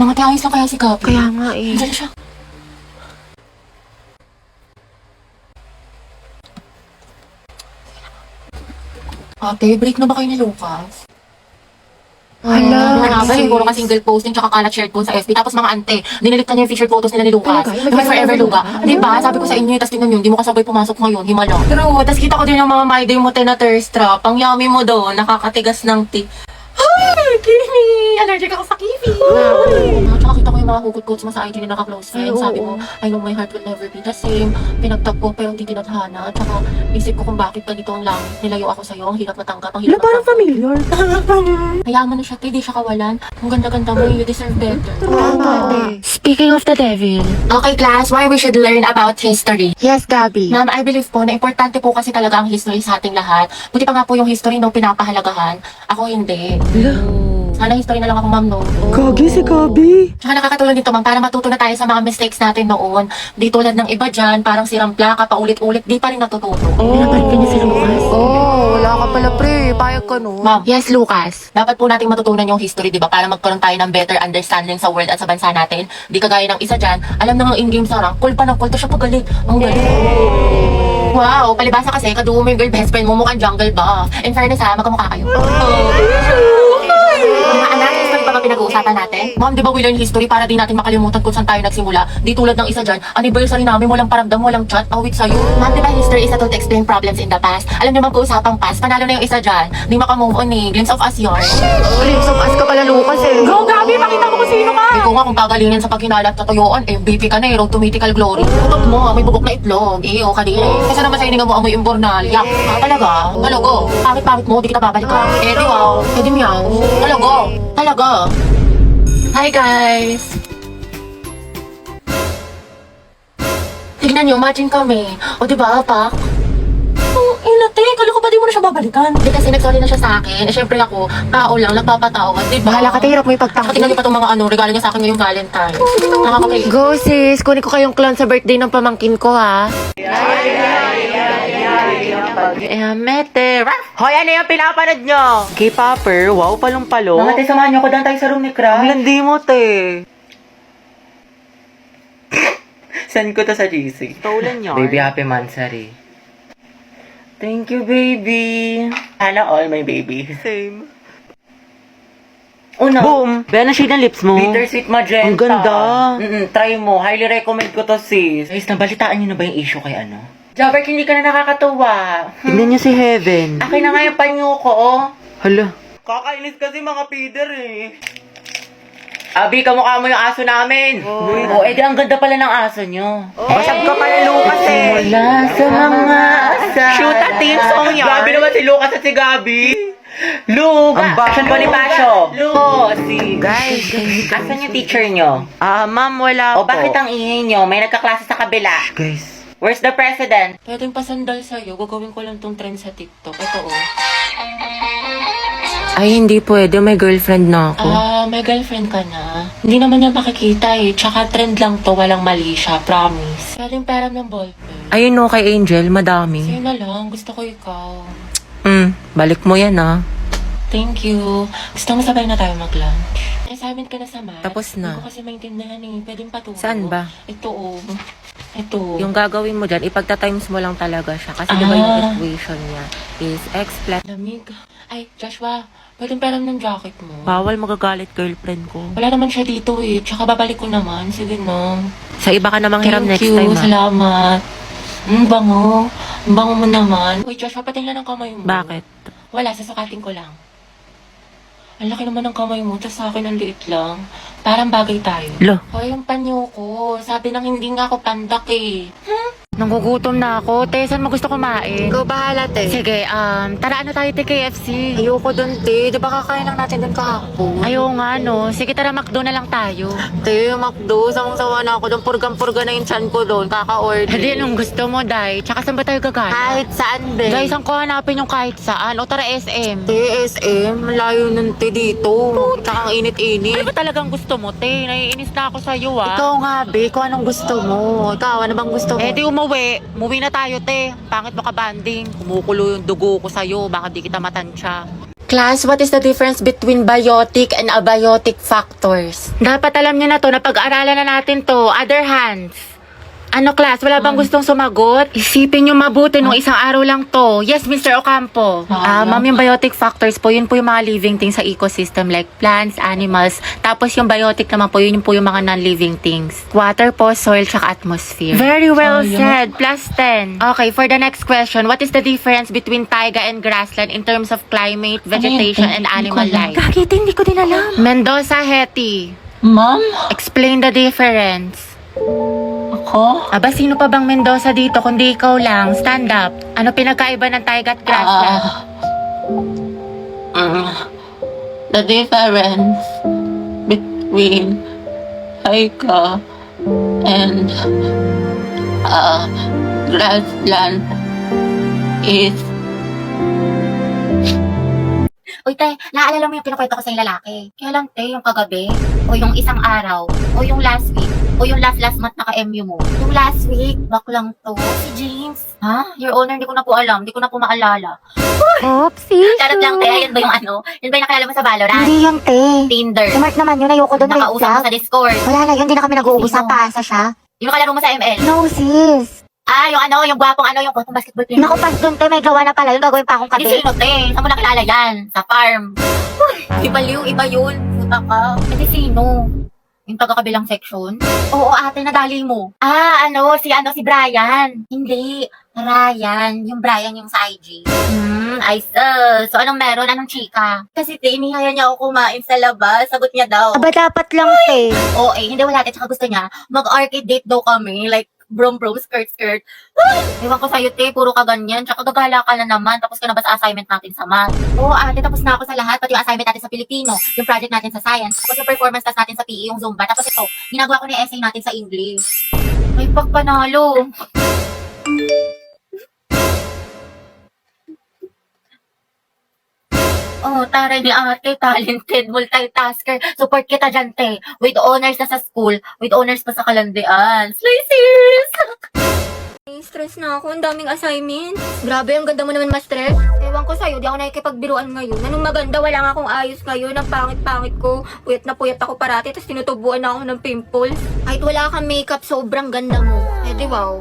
Mga ayos lang kaya si Gabi. Kaya nga eh. Diyan siya. Ate, break na ba kayo ni Lucas? Hala. Nga ba, siguro ka single posting tsaka kalat shared po sa FB. Tapos mga ante, dinilit na niya yung featured photos nila ni Lucas. Talaga? Yung may forever Luga. Di ba? Sabi ko sa inyo, tapos tingnan nyo, hindi mo kasabay pumasok ngayon, himala. Pero, tapos kita ko din yung mga my day mo na thirst trap. Ang yummy mo doon, nakakatigas ng Ay, Kimi! Allergic ako sa kiwi! Tsaka kita ko yung mga hugot-goats mo sa IG ni naka-close friends. Sabi mo, I know my heart will never be the same. Pinagtagpo pero hindi tinadhana. Tsaka isip ko kung bakit ganito ang langit. Nilayo ako sa'yo. Ang hirap matanggap. Ang hirap Parang familiar. Mayaman na siya, di siya kawalan. Ang ganda-ganda mo, you deserve better. Tama, ate. Speaking of the devil. Okay, class, why we should learn about history. Yes, Gabi. Ma'am, I believe po na importante po kasi talaga ang history sa ating lahat. Buti pa nga po yung history nung pinapahalagahan. Ako hindi. Sana history na lang ako, ma'am, no? Gagi si Gabi. Tsaka nakakatulong dito, ma'am, para matuto na tayo sa mga mistakes natin noon. Di tulad ng iba dyan, parang sirang plaka, paulit-ulit, di pa rin natututo. Pinapalik ka niya si Lucas. Wala ka pala, pre. Payag ka no. Ma'am, Yes, Lucas. dapat po nating matutunan yung history, di ba? Para magkaroon tayo ng better understanding sa world at sa bansa natin. Di kagaya ng isa dyan, alam na nga in-game sa rank, cool pa ng cool, to siya pagaling. Ang galing. Wow, palibasa kasi, kadugo mo yung girl best friend mo, mukhang jungle ba? In fairness ha, magkamukha kayo. Mga anak, history pa ba pinag-uusapan natin? Ma'am, di ba we learn history para di natin makalimutan kung saan tayo nagsimula? Di tulad ng isa dyan, anniversary namin, walang paramdam, walang chat, awit sa'yo. Ma'am, di ba history is a tool to explain problems in the past? Alam niyo mag-uusapang past, panalo na yung isa dyan. Di makamove on eh, glimpse of us yarn. Glimpse of us ka pala, Lucas eh. Go, Gabi! Pakita mo kung sino ka! Ikaw nga kung pagalingan sa paghinala at tatuyuan, MVP ka na eh, road to mythical glory. Tutok mo, may bubok na itlog. Iyo, kadiri. Kasi naman sa hininga mo amoy imbornal. Yak, talaga? Talago. Pangit-pangit mo, di kita babalikan. Eh, di wow. Eh, di meow. Talago. Talaga. Hi, guys! Tignan nyo, matching kami. O, di ba, Pak? Inate, kala ko ba di mo na siya babalikan? Di kasi nag-sorry na siya sa akin. Eh, syempre ako, tao lang, nagpapatawad, di ba? Bahala ka, te. Hirap mo Tingnan ipagtanggol. niyo pa itong mga regalo niya sa akin ngayong Valentine. Nakakakay. Go, sis. Kunin ko kayong clown sa birthday ng pamangkin ko, ha? Mete. Hoy, ano yung pinapanood nyo? K-popper, wow, palong-palo. Mga te, samahan niyo ko doon tayo sa room ni Crash. Ang landi mo, te. Send ko to sa GC. Stolen yun. Baby, happy mansari. Thank you, baby. Sana all, my baby. Same. Una. Boom! Be, ano shade ng lips mo? Bittersweet magenta. Ang ganda. Try mo. Highly recommend ko to, sis. Guys, nabalitaan niyo na ba yung issue kay ano? Jaberk, hindi ka na nakakatuwa. Tignan niyo si Heaven. Akin na nga yung panyo ko, oh. Hala. Kakainis kasi mga feeder eh. Abi, kamukha mo yung aso namin. Oh, edi ang ganda pala ng aso nyo. Basag ka pala, Lucas eh. Wala sa mga asa. Shoot at team song yan. Gabi naman si Lucas at si Gabi. Luga. Action Bonifacio. Si guys. Asan yung teacher nyo? Ma'am, wala O po. bakit ang ingay nyo? May nagkaklase sa kabila. Guys. Where's the president? Pwedeng pasandal sa'yo. Gagawin ko lang tong trend sa TikTok. Ito, oh. Ay, hindi pwede. May girlfriend na ako. May girlfriend ka na. Hindi naman niya makikita eh. Tsaka trend lang to. Walang mali siya. Promise. Pwedeng peram ng ballpen. Ayun no, kay Angel, madami. Sa'yo na lang. Gusto ko ikaw. Balik mo yan ah. Thank you. Gusto mo sabay na tayo mag-lunch? Assignment ka na sa math. Tapos na. Hindi ko kasi maintindihan eh. Pwedeng paturo. Saan ba? Ito, oh. Ito. Yung gagawin mo dyan, ipagta-times mo lang talaga siya. Kasi diba yung equation niya is x plus... Lamig. Ay, Joshua. Pwedeng peram ng jacket mo. Bawal magagalit girlfriend ko. Wala naman siya dito eh. Tsaka babalik ko naman. Sige na. Sa iba ka namang hiram next Thank you. time ah. Salamat. Bango. Ang bango mo naman. Uy, Joshua, patingnan ang kamay mo. Bakit? Wala, sasukatin ko lang. Ang laki naman ng kamay mo, tas sa akin ang liit lang. Parang bagay tayo. Lo, Hoy, yung panyo ko. Sabi nang hindi nga ako pandak eh. nanggugutom na ako. Te, saan mo gusto kumain? Go, bahala, te. Sige, tara ano tayo te KFC? Ayoko dun, te. Di ba kakain lang natin dun kahapon? Ayaw nga no. Sige, tara McDo na lang tayo. Te, McDo. Sawang-sawa na ako dun. Purgang-purga na yung chan ko dun. Kaka-order. Hindi, anong gusto mo, Day? Tsaka saan ba tayo gagana? Kahit saan, be. Guys, ang ko hanapin yung kahit saan. O tara SM. Te, SM. Malayo nun, te, dito. Tsaka ang init-init. Ano ba talagang gusto mo, te? Naiinis na ako sa'yo, ah. Ikaw nga, be. Ikaw anong gusto mo? Ikaw, ano bang gusto mo? Eh di umuwi. Umuwi na tayo, te. Pangit mo ka banding. Kumukulo yung dugo ko sa'yo. Baka di kita matansya. Class, what is the difference between biotic and abiotic factors? Dapat alam niyo na to, napag-aralan na natin to. Other hands. Ano, class? Wala bang gustong sumagot? Isipin niyo mabuti nung isang araw lang to. Yes, Mr. Ocampo. Ma'am, yung biotic factors po, yun po yung mga living things sa ecosystem like plants, animals. Tapos yung biotic naman po, yun po yung mga non-living things. Water po, soil, tsaka atmosphere. Very well said. Plus 10. Okay, for the next question, what is the difference between taiga and grassland in terms of climate, vegetation, and animal life? Kakita, hindi ko din alam. Mendoza, Hetty. Ma'am? Explain the difference. Ako? Aba, sino pa bang Mendoza dito kundi ikaw lang? Stand up. Ano pinagkaiba ng taiga at grassland? The difference between taiga and grassland is... Uy, te, naaalala mo yung kinukwento ko sa yung lalaki? Kaya lang, te, yung kagabi, o yung isang araw, o yung last week, o yung last month naka-MU mo. Yung last week, baklang to. Si James. Ha? Your Honor, hindi ko na po alam. Hindi ko na po maalala. Oopsie. Charot lang, te. Yan ba yung ano? Yan ba yung nakilala mo sa Valorant? Hindi yun, te. Tinder. Smart naman yun. Ayoko doon. Red Nakausap mo flag. sa Discord. Wala na yun. Hindi na kami nag-uusap. Sino? Paasa siya. Yung nakalaro mo sa ML. No, sis. Ah, yung ano, yung gwapong ano, yung gwapong basketball player. Naku, pas doon, te. May gawa na pala. Yung gagawin pa akong Hindi kape. sino, te. Saan mo nakilala yan? Sa farm. Uy, iba yun, iba yun. Puta ka. Hindi sino? Yung taga-kabilang section? Oo, ate, nadali mo. Ah, si Brian. Hindi, Ryan. Yung Brian yung sa IG. I So, anong meron? Anong chika? Kasi inihaya niya ako kumain sa labas. Sagot niya daw. Aba, dapat lang, te. Oo, hindi wala. At saka gusto niya, mag-arcade date daw kami. Like, brom, skirt. Ewan ko sa'yo, te, puro ka ganyan. Tsaka gagala ka na naman. Tapos ka na ba sa assignment natin sa math? Oo, ate, tapos na ako sa lahat. Pati yung assignment natin sa Filipino, yung project natin sa science, tapos yung performance task natin sa PE, yung Zumba. Tapos ito, ginagawa ko na yung essay natin sa English. May pagpanalo. Oh, taray ni ate, talented, multitasker. Support kita dyan, te. With honors na sa school, with honors pa sa kalandian. Slay, sis! Stress na ako. Ang daming assignment. Grabe, ang ganda mo naman ma-stress. Ewan ko sa'yo, di ako nakikipagbiruan ngayon. Anong maganda, wala nga akong ayos ngayon. Ang pangit-pangit ko. Puyat na puyat ako parati, tapos tinutubuan na ako ng pimples. Kahit wala kang makeup, sobrang ganda mo. Eh di wow.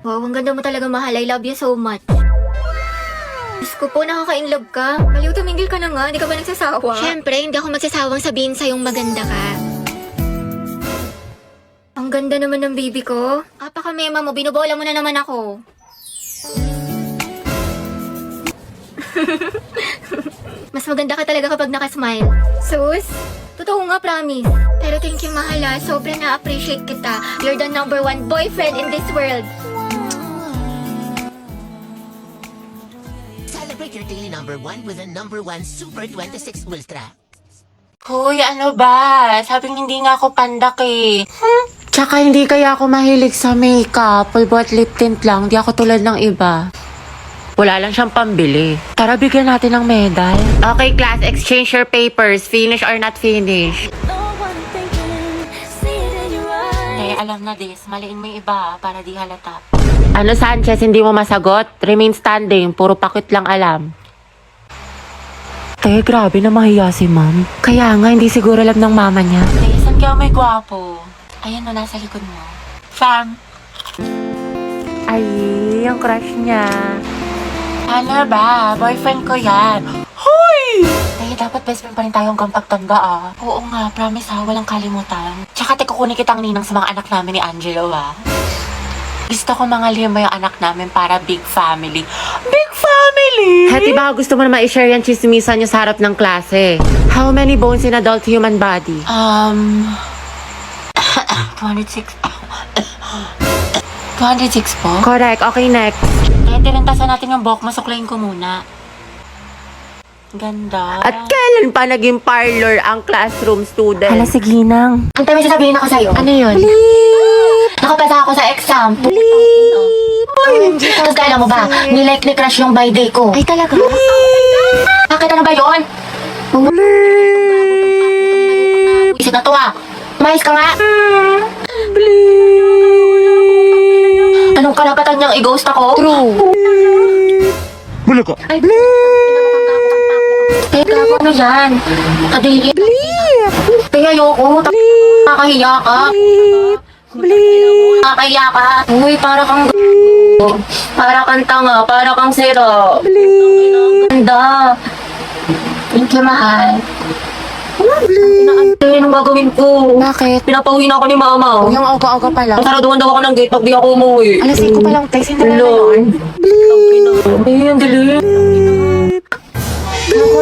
Wow, ang ganda mo talaga, mahal. I love you so much. Diyos ko po, nakaka-inlove ka. Maliw, tumingil ka na nga. Di ka ba nagsasawa? Siyempre, hindi ako magsasawang sabihin sa'yong maganda ka. Ang ganda naman ng baby ko. Apaka-mema mo, binubola mo na naman ako. Mas maganda ka talaga kapag nakasmile. Sus, totoo nga, promise. Pero thank you, mahala. Sobrang na-appreciate kita. You're the number one boyfriend in this world. Celebrate your daily number one with a number one Super 26 Ultra. Hoy, ano ba? Sabing hindi nga ako pandak eh. Tsaka hindi kaya ako mahilig sa makeup. Pulbo at lip tint lang. Di ako tulad ng iba. Wala lang siyang pambili. Tara, bigyan natin ng medal. Okay, class. Exchange your papers. Finish or not finish. Eh, alam na this. Maliin mo yung iba para di halata. Ano, Sanchez, hindi mo masagot? Remain standing. Puro pakit lang alam. Te, grabe na mahiya si ma'am. Kaya nga, hindi siguro alam ng mama niya. Eh, saan kaya may gwapo? Ayan o, nasa likod mo. Fam! Ay, yung crush niya. Ano ba? Boyfriend ko yan. Hoy! Eh, dapat best friend pa rin tayo hanggang pagtanda ah. Oo nga, promise ha, walang kalimutan. Tsaka kukunin kitang ninang sa mga anak namin ni Angelo ha. Gusto ko mga lima yung anak namin para big family. Big family! Hati, baka gusto mo na ma-share yung chismisan niyo sa harap ng klase. How many bones in adult human body? 26. 26 po? Correct. Okay, next. Kaya tirintasan natin yung buhok, masuklayin ko muna. Ganda. At kailan pa naging parlor ang classroom student? Hala, sige nang. Ang tayo sasabihin ako sa'yo. Ano yun? Nakapasa ako sa exam. Tapos kala mo ba, nilike ni crush yung by day ko. Ay, talaga? Bakit ano ba yun? Isip na to ah. Mais ka nga. Anong karapatan niyang i-ghost ako? True. Teka, ano yan? Kadili. Kaya ayoko. Nakakahiya ka. Nakakahiya ka. Uy, para kang para kang tanga, para kang sira. Ganda. Thank you, mahal. Anong gagawin ko? Bakit? Pinapauwi na ako ni mama. Yung aga-aga pa lang. Saraduhan daw ako ng gate pag di ako umuwi. Alas 5 pa lang, Tess. Hindi na Hello. yun. Ay, ang dilim. Ano ko,